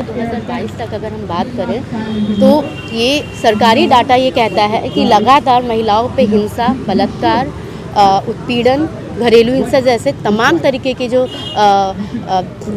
2022 तक अगर हम बात करें तो ये सरकारी डाटा ये कहता है कि लगातार महिलाओं पे हिंसा, बलात्कार, उत्पीड़न, घरेलू हिंसा जैसे तमाम तरीके की जो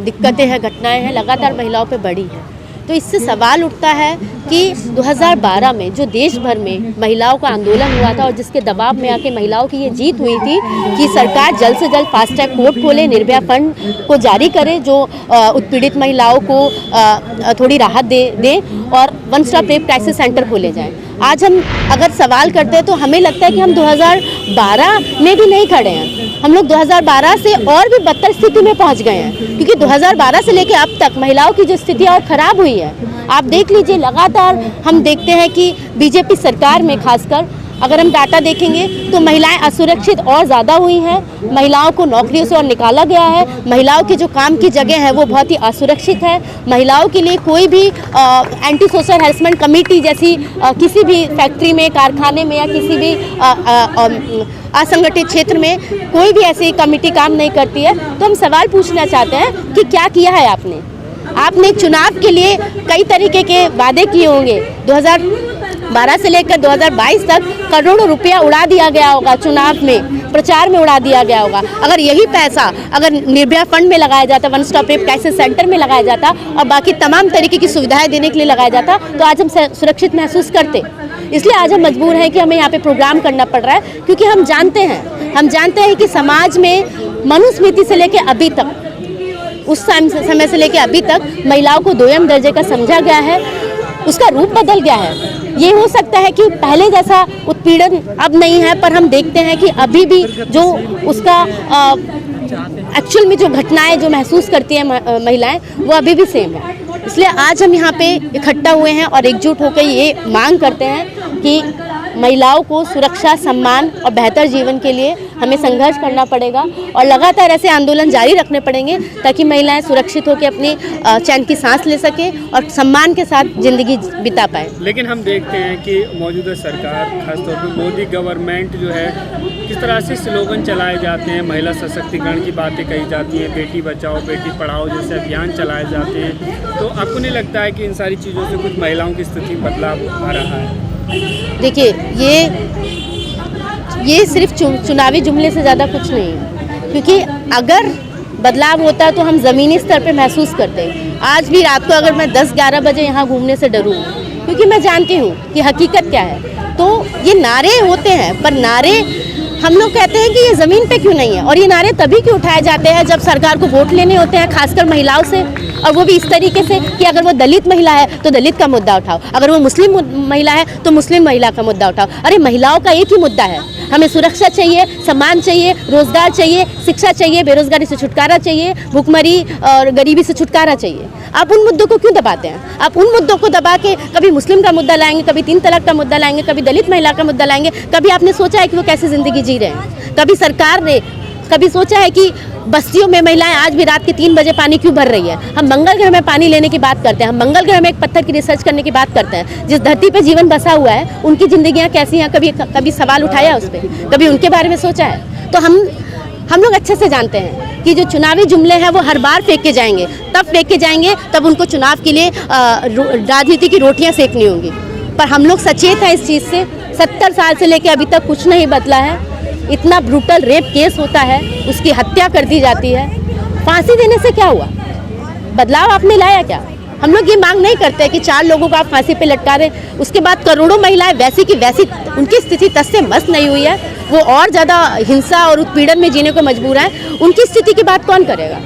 दिक्कतें हैं, घटनाएं हैं, लगातार महिलाओं पे बढ़ी हैं। तो इससे सवाल उठता है कि 2012 में जो देश भर में महिलाओं का आंदोलन हुआ था और जिसके दबाव में आके महिलाओं की ये जीत हुई थी कि सरकार जल्द से जल्द फास्ट ट्रैक कोर्ट खोले, निर्भया फंड को जारी करे, जो उत्पीड़ित महिलाओं को थोड़ी राहत दे और one stop rape crisis centre खोले जाएं। आज हम अगर सवाल करते हैं तो हमें लगता है कि हम 2012 में भी नहीं खड़े हैं, हम लोग 2012 से और भी बदतर स्थिति में पहुंच गए हैं, क्योंकि 2012 से लेकर अब तक महिलाओं की जो स्थिति और ख़राब हुई है। आप देख लीजिए, लगातार हम देखते हैं कि बीजेपी सरकार में खासकर अगर हम डाटा देखेंगे तो महिलाएं असुरक्षित और ज़्यादा हुई हैं, महिलाओं को नौकरियों से और निकाला गया है, महिलाओं की जो काम की जगह है वो बहुत ही असुरक्षित है, महिलाओं के लिए कोई भी एंटी सोशल हैरेसमेंट कमेटी जैसी किसी भी फैक्ट्री में, कारखाने में या किसी भी असंगठित क्षेत्र में कोई भी ऐसी कमेटी काम नहीं करती है। तो हम सवाल पूछना चाहते हैं कि क्या किया है आपने चुनाव के लिए कई तरीके के वादे किए होंगे, 2012 से लेकर 2022 तक करोड़ों रुपया उड़ा दिया गया होगा, चुनाव में प्रचार में उड़ा दिया गया होगा। अगर यही पैसा अगर निर्भया फंड में लगाया जाता, one stop rape crisis centre में लगाया जाता और बाकी तमाम तरीके की सुविधाएं देने के लिए लगाया जाता तो आज हम सुरक्षित महसूस करते। इसलिए आज हम मजबूर हैं कि हमें यहाँ पे प्रोग्राम करना पड़ रहा है, क्योंकि हम जानते हैं कि समाज में मनुस्मृति से लेकर अभी तक, उस समय से लेकर अभी तक महिलाओं को दोयम दर्जे का समझा गया है, उसका रूप बदल गया है। ये हो सकता है कि पहले जैसा उत्पीड़न अब नहीं है, पर हम देखते हैं कि अभी भी जो उसका एक्चुअल में जो घटनाएं जो महसूस करती हैं महिलाएं वो अभी भी सेम है। इसलिए आज हम यहाँ पे इकट्ठा हुए हैं और एकजुट होकर ये मांग करते हैं कि महिलाओं को सुरक्षा, सम्मान और बेहतर जीवन के लिए हमें संघर्ष करना पड़ेगा और लगातार ऐसे आंदोलन जारी रखने पड़ेंगे ताकि महिलाएं सुरक्षित होकर अपनी चैन की सांस ले सके और सम्मान के साथ ज़िंदगी बिता पाए। लेकिन हम देखते हैं कि मौजूदा सरकार, खासतौर पर मोदी गवर्नमेंट जो है, किस तरह से स्लोगन चलाए जाते हैं, महिला सशक्तिकरण की बातें कही जाती हैं, बेटी बचाओ बेटी पढ़ाओ जैसे अभियान चलाए जाते हैं। तो आपको नहीं लगता है कि इन सारी चीज़ों से कुछ महिलाओं की स्थिति में बदलाव आ रहा है? देखिए, ये सिर्फ चुनावी जुमले से ज़्यादा कुछ नहीं है, क्योंकि अगर बदलाव होता तो हम ज़मीनी स्तर पे महसूस करते। आज भी रात को अगर मैं 10-11 बजे यहाँ घूमने से डरूँ, क्योंकि मैं जानती हूँ कि हकीकत क्या है। तो ये नारे होते हैं, पर नारे हम लोग कहते हैं कि ये ज़मीन पे क्यों नहीं है, और ये नारे तभी क्यों उठाए जाते हैं जब सरकार को वोट लेने होते हैं, खासकर महिलाओं से, और वो भी इस तरीके से कि अगर वो दलित महिला है तो दलित का मुद्दा उठाओ, अगर वो मुस्लिम महिला है तो मुस्लिम महिला का मुद्दा उठाओ। अरे महिलाओं का एक ही मुद्दा है, हमें सुरक्षा चाहिए, सम्मान चाहिए, रोजगार चाहिए, शिक्षा चाहिए, बेरोजगारी से छुटकारा चाहिए, भूखमरी और गरीबी से छुटकारा चाहिए। आप उन मुद्दों को क्यों दबाते हैं? आप उन मुद्दों को दबा के कभी मुस्लिम का मुद्दा लाएंगे, कभी 3 तलाक का मुद्दा लाएंगे, कभी दलित महिला का मुद्दा लाएंगे। कभी आपने सोचा है कि वो कैसे ज़िंदगी जी रहे हैं? कभी सरकार ने कभी सोचा है कि बस्तियों में महिलाएं आज भी रात के 3 बजे पानी क्यों भर रही है? हम मंगल ग्रह में पानी लेने की बात करते हैं, हम मंगल ग्रह में एक पत्थर की रिसर्च करने की बात करते हैं। जिस धरती पे जीवन बसा हुआ है उनकी जिंदगियां कैसी हैं, कभी सवाल उठाया उस पर? कभी उनके बारे में सोचा है? तो हम लोग अच्छे से जानते हैं कि जो चुनावी जुमले हैं वो हर बार फेंक के जाएंगे, तब फेंक के जाएंगे तब उनको चुनाव के लिए राजनीति की रोटियाँ सेकनी होंगी। पर हम लोग सचेत हैं इस चीज़ से। 70 साल से लेकर अभी तक कुछ नहीं बदला है। इतना ब्रूटल रेप केस होता है, उसकी हत्या कर दी जाती है। फांसी देने से क्या हुआ? बदलाव आपने लाया क्या? हम लोग ये मांग नहीं करते कि 4 लोगों को आप फांसी पे लटका रहे, उसके बाद करोड़ों महिलाएं वैसी की वैसी, उनकी स्थिति तस से मस नहीं हुई है, वो और ज़्यादा हिंसा और उत्पीड़न में जीने को मजबूर हैं। उनकी स्थिति की बात कौन करेगा?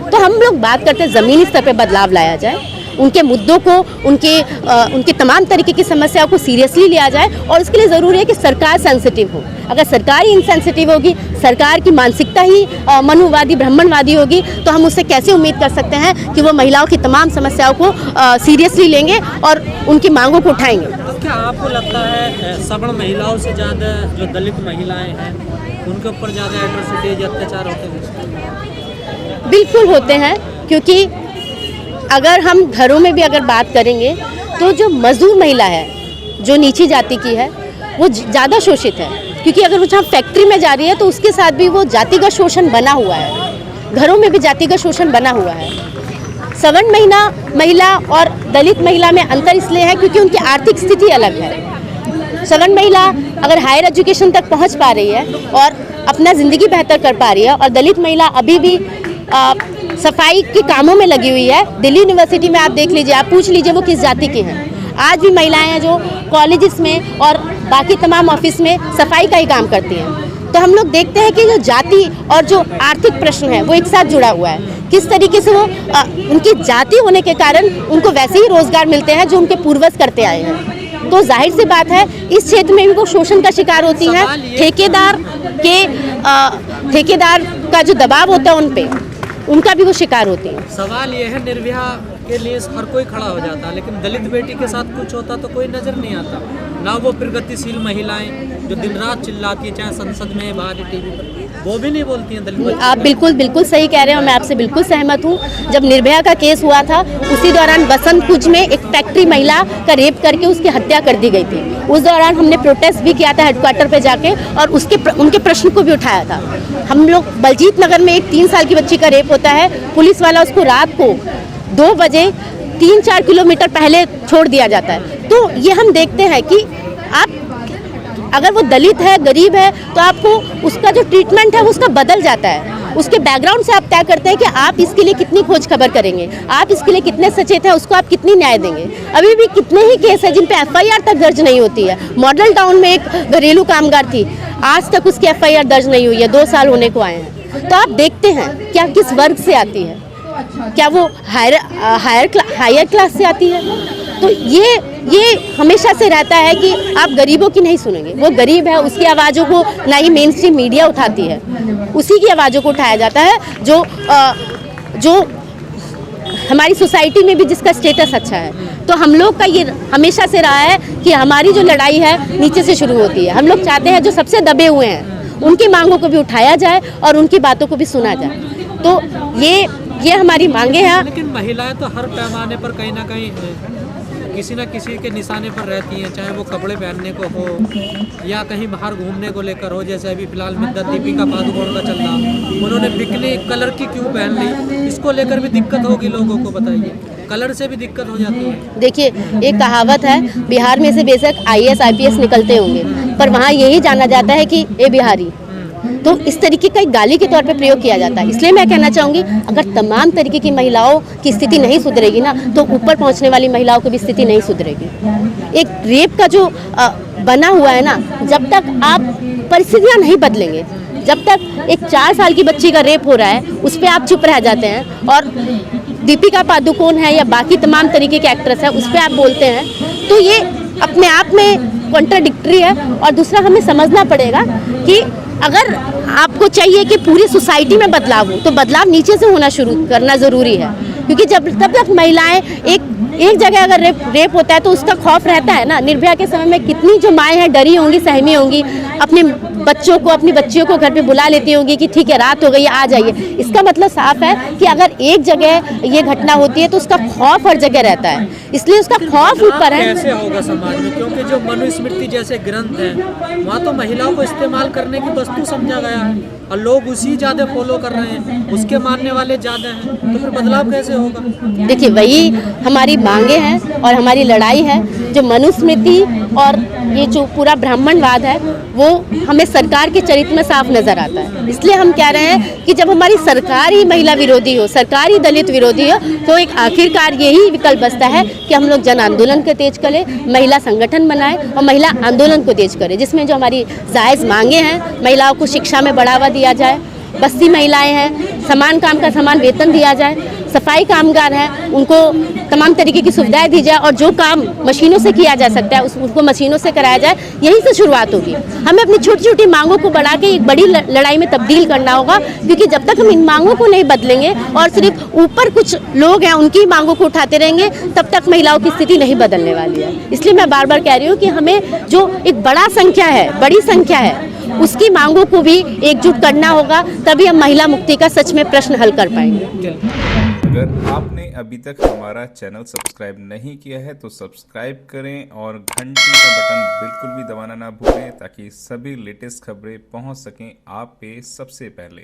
तो हम लोग बात करते हैं ज़मीनी स्तर पर बदलाव लाया जाए, उनके मुद्दों को, उनके तमाम तरीके की समस्याओं को सीरियसली लिया जाए, और उसके लिए ज़रूरी है कि सरकार सेंसिटिव हो। अगर सरकार ही इनसेंसिटिव होगी, सरकार की मानसिकता ही मनुवादी, ब्राह्मणवादी होगी, तो हम उससे कैसे उम्मीद कर सकते हैं कि वो महिलाओं की तमाम समस्याओं को सीरियसली लेंगे और उनकी मांगों को उठाएंगे। क्या आपको लगता है सवर्ण महिलाओं से ज़्यादा जो दलित महिलाएं हैं उनके ऊपर ज़्यादा एट्रोसिटी या अत्याचार होते हैं? बिल्कुल होते हैं, क्योंकि अगर हम घरों में भी अगर बात करेंगे तो जो मजदूर महिला है, जो नीची जाति की है, वो ज़्यादा शोषित है, क्योंकि अगर वो जहाँ फैक्ट्री में जा रही है तो उसके साथ भी वो जातिगत शोषण बना हुआ है, घरों में भी जातिगत शोषण बना हुआ है। सवर्ण महिला और दलित महिला में अंतर इसलिए है क्योंकि उनकी आर्थिक स्थिति अलग है। सवर्ण महिला अगर हायर एजुकेशन तक पहुंच पा रही है और अपना ज़िंदगी बेहतर कर पा रही है, और दलित महिला अभी भी सफाई के कामों में लगी हुई है। दिल्ली यूनिवर्सिटी में आप देख लीजिए, आप पूछ लीजिए वो किस जाति की हैं। आज भी महिलाएं हैं जो कॉलेजेस में और बाकी तमाम ऑफिस में सफाई का ही काम करती हैं। तो हम लोग देखते हैं कि जो जाति और जो आर्थिक प्रश्न है वो एक साथ जुड़ा हुआ है। किस तरीके से वो उनकी जाति होने के कारण उनको वैसे ही रोजगार मिलते हैं जो उनके पूर्वज करते आए हैं। तो जाहिर सी बात है इस क्षेत्र में भी वो शोषण का शिकार होती हैं। ठेकेदार का जो दबाव होता है उन पे, उनका भी वो शिकार होती हैं। सवाल ये है, निर्भया के लिए हर कोई खड़ा हो जाता है, लेकिन दलित बेटी के साथ कुछ होता तो कोई नजर नहीं आता। ना वो प्रगतिशील महिलाएं जो दिन रात चिल्लाती है, चाहे संसद में, बाहर टीवी पर, वो भी नहीं बोलती हैं दलित। आप बिल्कुल सही कह रहे हैं और मैं आपसे बिल्कुल सहमत हूँ। जब निर्भया का केस हुआ था उसी दौरान बसंत कुंज में एक फैक्ट्री महिला का रेप करके उसकी हत्या कर दी गई थी। उस दौरान हमने प्रोटेस्ट भी किया था हेडक्वार्टर पे जाके और उनके प्रश्न को भी उठाया था। हम लोग बलजीत नगर में एक 3 साल की बच्ची का रेप होता है, पुलिस वाला उसको रात को 2 बजे 3-4 किलोमीटर पहले छोड़ दिया जाता है। तो ये हम देखते हैं कि आप अगर वो दलित है, गरीब है, तो आपको उसका जो ट्रीटमेंट है वो उसका बदल जाता है। उसके बैकग्राउंड से आप तय करते हैं कि आप इसके लिए कितनी खोज खबर करेंगे, आप इसके लिए कितने सचेत हैं, उसको आप कितनी न्याय देंगे। अभी भी कितने ही केस हैं जिन पे FIR तक दर्ज नहीं होती है। मॉडल टाउन में एक घरेलू कामगार थी, आज तक उसकी FIR दर्ज नहीं हुई है, 2 साल होने को आए हैं। तो आप देखते हैं क्या किस वर्ग से आती है, क्या वो हायर क्लास से आती है। तो ये हमेशा से रहता है कि आप गरीबों की नहीं सुनेंगे। वो गरीब है, उसकी आवाज़ों को ना ही मेन स्ट्रीम मीडिया उठाती है, उसी की आवाज़ों को उठाया जाता है जो हमारी सोसाइटी में भी जिसका स्टेटस अच्छा है। तो हम लोग का ये हमेशा से रहा है कि हमारी जो लड़ाई है नीचे से शुरू होती है। हम लोग चाहते हैं जो सबसे दबे हुए हैं उनकी मांगों को भी उठाया जाए और उनकी बातों को भी सुना जाए। तो ये हमारी मांगे हैं। लेकिन महिलाएं तो हर पैमाने पर कहीं ना कहीं किसी न किसी के निशाने पर रहती हैं, चाहे वो कपड़े पहनने को हो या कहीं बाहर घूमने को लेकर हो। जैसे अभी फिलहाल में दीपिका पादुकोण का चल रहा, उन्होंने बिकनी कलर की क्यों पहन ली, इसको लेकर भी दिक्कत होगी लोगों को, बताइए। कलर से भी दिक्कत हो जाती है। देखिए, एक कहावत है, बिहार में से बेशक IAS IPS निकलते होंगे पर वहाँ यही जाना जाता है कि ए बिहारी। तो इस तरीके का एक गाली के तौर पे प्रयोग किया जाता है। इसलिए मैं कहना चाहूँगी अगर तमाम तरीके की महिलाओं की स्थिति नहीं सुधरेगी ना, तो ऊपर पहुँचने वाली महिलाओं की भी स्थिति नहीं सुधरेगी। एक रेप का जो बना हुआ है ना, जब तक आप परिस्थितियाँ नहीं बदलेंगे, जब तक एक 4 साल की बच्ची का रेप हो रहा है उस पर आप चुप रह जाते हैं और दीपिका पादुकोण है या बाकी तमाम तरीके के एक्ट्रेस है उस पर आप बोलते हैं, तो ये अपने आप में कॉन्ट्राडिक्टरी है। और दूसरा हमें समझना पड़ेगा कि अगर आपको चाहिए कि पूरी सोसाइटी में बदलाव हो तो बदलाव नीचे से होना शुरू करना ज़रूरी है। क्योंकि तब तक महिलाएं एक जगह अगर रेप होता है तो उसका खौफ रहता है ना। निर्भया के समय में कितनी जो माएँ हैं डरी होंगी, सहमी होंगी, अपने बच्चों को, अपनी बच्चियों को घर पे बुला लेती होंगी कि ठीक है रात हो गई है आ जाइए। इसका मतलब साफ है कि अगर एक जगह ये घटना होती है तो उसका खौफ हर जगह रहता है, इसलिए उसका खौफ ऊपर है। कैसे होगा समाज में, क्योंकि जो मनुस्मृति जैसे ग्रंथ हैं वहाँ तो महिलाओं को इस्तेमाल करने की वस्तु समझा गया है और लोग उसी ज़्यादा फॉलो कर रहे हैं, उसके मानने वाले ज़्यादा हैं, तो फिर बदलाव कैसे होगा। देखिए, वही हमारी मांगे हैं और हमारी लड़ाई है। जो मनुस्मृति और ये जो पूरा ब्राह्मणवाद है वो हमें सरकार के चरित्र में साफ नजर आता है। इसलिए हम कह रहे हैं कि जब हमारी सरकार ही महिला विरोधी हो, सरकार ही दलित विरोधी हो, तो एक आखिरकार यही विकल्प बचता है कि हम लोग जन आंदोलन को तेज करें, महिला संगठन बनाएं और महिला आंदोलन को तेज करें, जिसमें जो हमारी जायज़ मांगे हैं, महिलाओं को शिक्षा में बढ़ावा दिया जाए, बस्ती महिलाएं हैं समान काम का समान वेतन दिया जाए, सफाई कामगार हैं उनको तमाम तरीके की सुविधाएं दी जाए और जो काम मशीनों से किया जा सकता है उसको मशीनों से कराया जाए। यहीं से शुरुआत होगी। हमें अपनी छोटी छोटी मांगों को बढ़ा के एक बड़ी लड़ाई में तब्दील करना होगा, क्योंकि जब तक हम इन मांगों को नहीं बदलेंगे और सिर्फ ऊपर कुछ लोग हैं उनकी मांगों को उठाते रहेंगे, तब तक महिलाओं की स्थिति नहीं बदलने वाली है। इसलिए मैं बार बार कह रही हूँ कि हमें जो एक बड़ी संख्या है उसकी मांगों को भी एकजुट करना होगा, तभी हम महिला मुक्ति का सच में प्रश्न हल कर पाएंगे। अगर आपने अभी तक हमारा चैनल सब्सक्राइब नहीं किया है तो सब्सक्राइब करें और घंटी का बटन बिल्कुल भी दबाना ना भूलें ताकि सभी लेटेस्ट खबरें पहुंच सकें आप पे सबसे पहले।